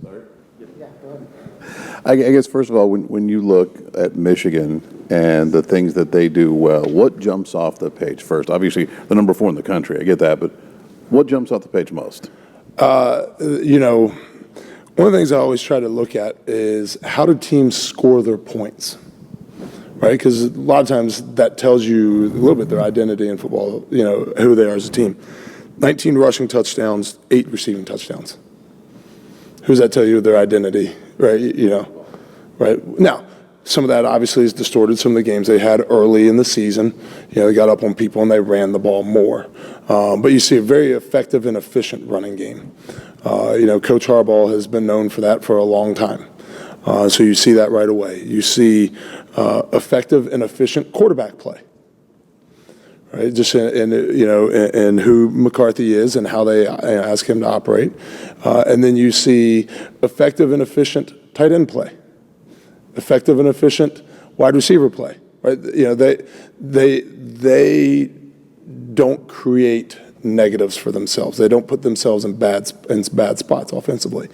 Sorry? Yeah, go ahead. I guess, first of all, when you look at Michigan and the things that they do well, what jumps off the page first? Obviously, the number 4 in the country, I get that, but what jumps off the page most? One of the things I always try to look at is how do teams score their points, right? Because a lot of times that tells you a little bit their identity in football, who they are as a team. 19 rushing touchdowns, 8 receiving touchdowns. Who does that tell you their identity, right? Right? Now, some of that obviously is distorted. Some of the games they had early in the season, they got up on people and they ran the ball more. But you see a very effective and efficient running game. Coach Harbaugh has been known for that for a long time. So you see that right away. You see effective and efficient quarterback play. Right, just in who McCarthy is and how they ask him to operate, and then you see effective and efficient tight end play, effective and efficient wide receiver play. Right, they don't create negatives for themselves. They don't put themselves in bad spots offensively.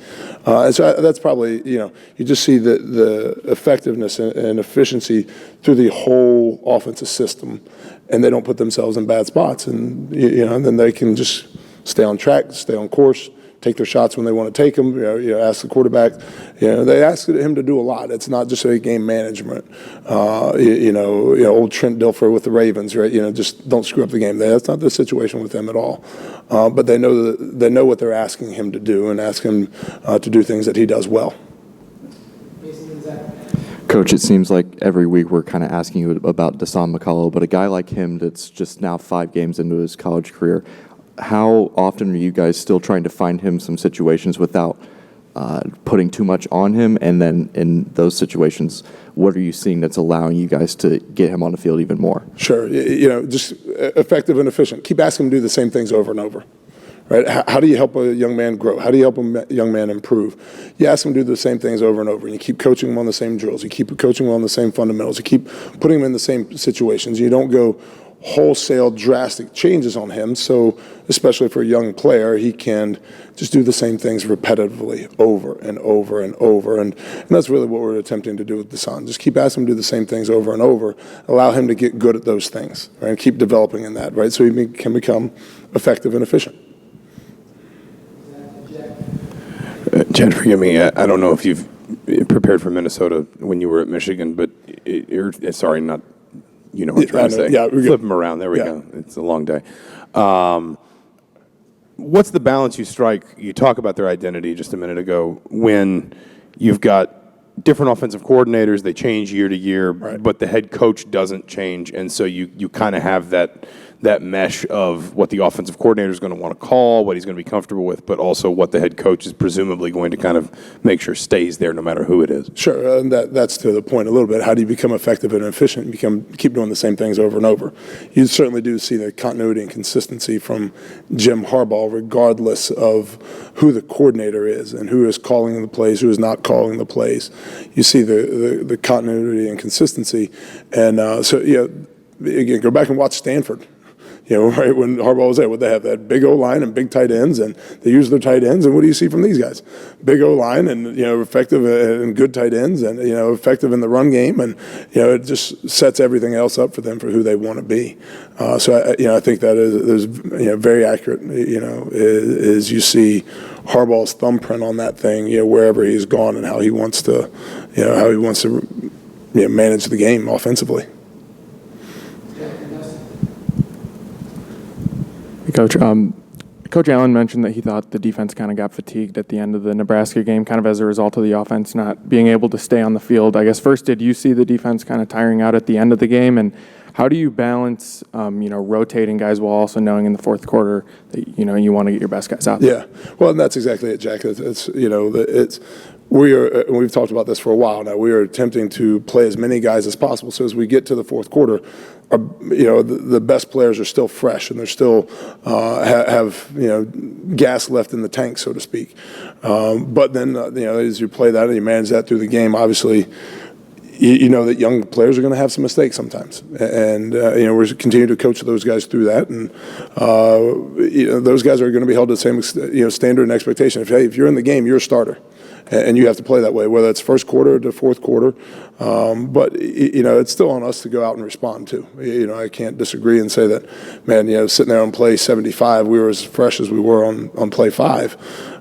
And so that's probably, you just see the effectiveness and efficiency through the whole offensive system, and they don't put themselves in bad spots. And, and then they can just stay on track, stay on course, take their shots when they want to take them, ask the quarterback. They ask him to do a lot. It's not just a game management. Old Trent Dilfer with the Ravens, right? Just don't screw up the game. That's not the situation with them at all. But they know what they're asking him to do and ask him to do things that he does well. Coach, it seems like every week we're kind of asking you about Dasan McCullough, but a guy like him that's just now 5 games into his college career, how often are you guys still trying to find him some situations without putting too much on him? And then in those situations, what are you seeing that's allowing you guys to get him on the field even more? Sure. Just effective and efficient. Keep asking him to do the same things over and over. Right? How do you help a young man grow? How do you help a young man improve? You ask him to do the same things over and over, and you keep coaching him on the same drills. You keep coaching him on the same fundamentals. You keep putting him in the same situations. You don't go wholesale drastic changes on him. So especially for a young player, he can just do the same things repetitively over and over and over. And that's really what we're attempting to do with Dasan. Just keep asking him to do the same things over and over. Allow him to get good at those things, right? And keep developing in that, right? So he can become effective and efficient. Chad, forgive me. I don't know if you've prepared for Minnesota when you were at Michigan, but sorry, not you know what I'm trying to say. Yeah, flip them around. There we go. It's a long day. What's the balance you strike? You talk about their identity just a minute ago when you've got different offensive coordinators. They change year to year, right, but the head coach doesn't change, and so you kind of have that mesh of what the offensive coordinator is going to want to call, what he's going to be comfortable with, but also what the head coach is presumably going to kind of make sure stays there no matter who it is. Sure, and that's to the point a little bit. How do you become effective and efficient? Keep doing the same things over and over. You certainly do see the continuity and consistency from Jim Harbaugh, regardless of who the coordinator is and who is calling the plays, who is not calling the plays. You see the continuity and consistency, and again, go back and watch Stanford. Right when Harbaugh was there, they have that big O-line and big tight ends, and they use their tight ends. And what do you see from these guys? Big O-line and effective and good tight ends, and effective in the run game, and it just sets everything else up for them for who they want to be. So I think that is very accurate. Is you see Harbaugh's thumbprint on that thing, wherever he's gone, and how he wants to, manage the game offensively. Coach, Coach Allen mentioned that he thought the defense kind of got fatigued at the end of the Nebraska game, kind of as a result of the offense not being able to stay on the field. I guess first, did you see the defense kind of tiring out at the end of the game? And how do you balance, rotating guys while also knowing in the fourth quarter that, you want to get your best guys out there? Yeah, well, and that's exactly it, Jack. We've talked about this for a while now. We are attempting to play as many guys as possible. So as we get to the fourth quarter, the best players are still fresh and they're still have gas left in the tank, so to speak. But then as you play that and you manage that through the game, obviously you know that young players are going to have some mistakes sometimes, and we're continuing to coach those guys through that, and those guys are going to be held to the same standard and expectation. If you're in the game, you're a starter, and you have to play that way, whether it's first quarter to fourth quarter. But it's still on us to go out and respond too. I can't disagree and say that, man. Sitting there on play 75, we were as fresh as we were on play 5.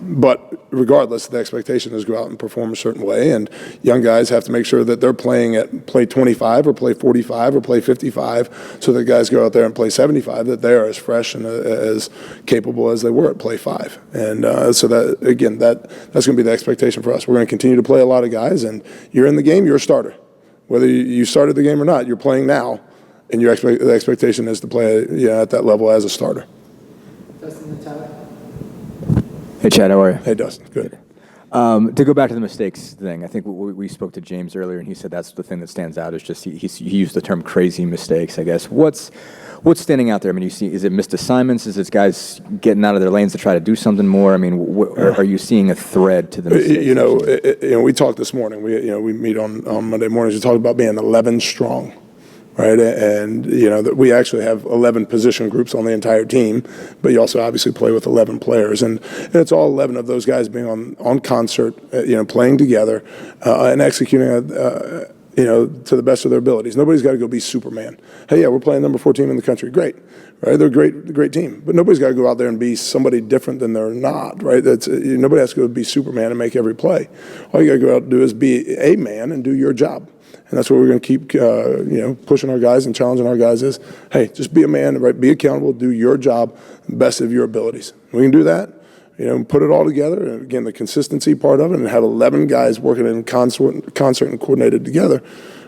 But regardless, the expectation is go out and perform a certain way, and young guys have to make sure that they're playing at play 25 or play 45 or play 55, so that guys go out there and play 75, that they are as fresh and as capable as they were at play 5. And so that, again, that's going to be the expectation for us. We're going to continue to play a lot of guys, and you're in the game, you're a starter. Whether you started the game or not, you're playing now, and the expectation is to play at that level as a starter. Dustin and Tyler. Hey, Chad, how are you? Hey, Dustin. Good. To go back to the mistakes thing, I think we spoke to James earlier, and he said that's the thing that stands out is just he used the term crazy mistakes, I guess. What's standing out there? I mean, is it missed assignments? Is it guys getting out of their lanes to try to do something more? I mean, are you seeing a thread to the mistakes? We talked this morning. We meet on Monday mornings. We talked about being 11 strong. Right, and that we actually have 11 position groups on the entire team, but you also obviously play with 11 players, and it's all 11 of those guys being on concert, playing together and executing, to the best of their abilities. Nobody's got to go be Superman. Hey, yeah, we're playing number 4 team in the country. Great, right? They're a great team, but nobody's got to go out there and be somebody different than they're not, right? Nobody has to go be Superman and make every play. All you got to go out and do is be a man and do your job. And that's what we're going to keep, pushing our guys and challenging our guys is, hey, just be a man, right? Be accountable, do your job, best of your abilities. We can do that, put it all together. And again, the consistency part of it, and have 11 guys working in concert and coordinated together.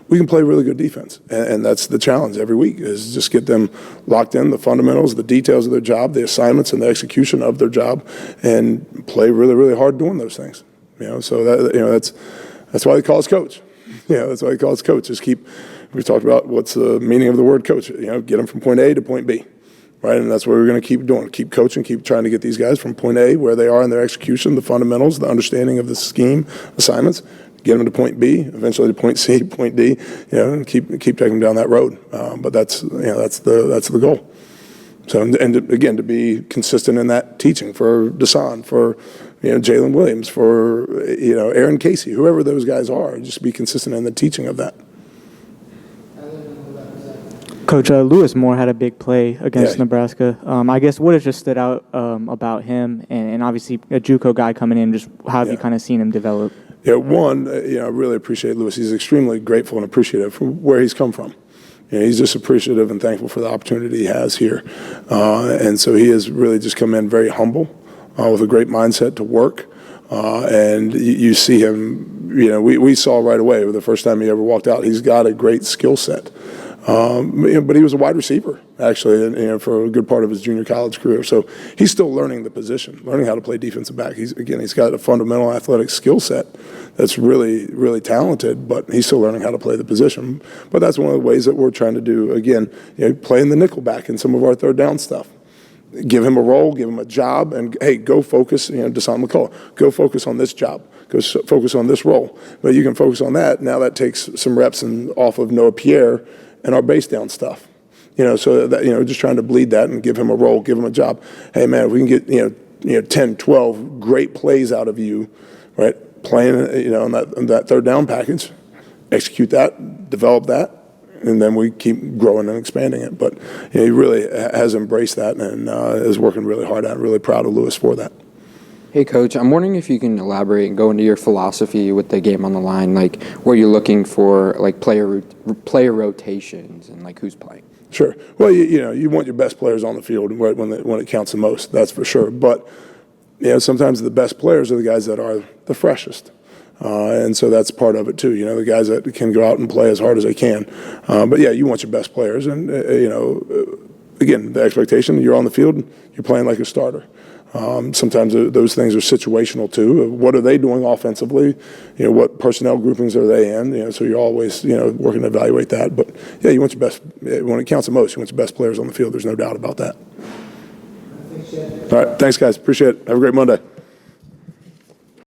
We can play really good defense, and that's the challenge every week is just get them locked in, the fundamentals, the details of their job, the assignments, and the execution of their job, and play really, really hard doing those things. So that's why they call us coach. That's why he calls coach. We talked about what's the meaning of the word coach. Get them from point A to point B, right? And that's what we're going to keep doing. Keep coaching, keep trying to get these guys from point A, where they are in their execution, the fundamentals, the understanding of the scheme, assignments, get them to point B, eventually to point C, point D, and keep taking them down that road. But that's the goal. So, and again, to be consistent in that teaching for Deshaun, for Jalen Williams, for Aaron Casey, whoever those guys are, just be consistent in the teaching of that. Coach, Lewis Moore had a big play against Nebraska. I guess what has just stood out about him, and obviously a JUCO guy coming in, just how have you kind of seen him develop? Yeah, one, I really appreciate Lewis. He's extremely grateful and appreciative for where he's come from. He's just appreciative and thankful for the opportunity he has here. And so he has really just come in very humble, with a great mindset to work. And you see him, we saw right away the first time he ever walked out, he's got a great skill set. But he was a wide receiver, actually, for a good part of his junior college career. So he's still learning the position, learning how to play defensive back. He's got a fundamental athletic skill set that's really, really talented, but he's still learning how to play the position. But that's one of the ways that we're trying to do, again, playing the nickel back in some of our third down stuff. Give him a role, give him a job, and, hey, go focus, Deshaun McCullough, go focus on this job, go focus on this role. But you can focus on that. Now that takes some reps off of Noah Pierre and our base down stuff. So that, just trying to bleed that and give him a role, give him a job. Hey, man, if we can get, 10, 12 great plays out of you, right, playing, on that third down package, execute that, develop that, and then we keep growing and expanding it. But he really has embraced that and is working really hard at it. Really proud of Lewis for that. Hey, Coach, I'm wondering if you can elaborate and go into your philosophy with the game on the line, like where you're looking for like player rotations and like who's playing. Sure. Well, you want your best players on the field when it counts the most. That's for sure. But sometimes the best players are the guys that are the freshest. And so that's part of it too. The guys that can go out and play as hard as they can. But yeah, you want your best players, and again, the expectation, you're on the field, you're playing like a starter. Sometimes those things are situational too. What are they doing offensively? What personnel groupings are they in? So you're always working to evaluate that. But yeah, you want your best when it counts the most. You want your best players on the field. There's no doubt about that. All right, thanks guys. Appreciate it. Have a great Monday.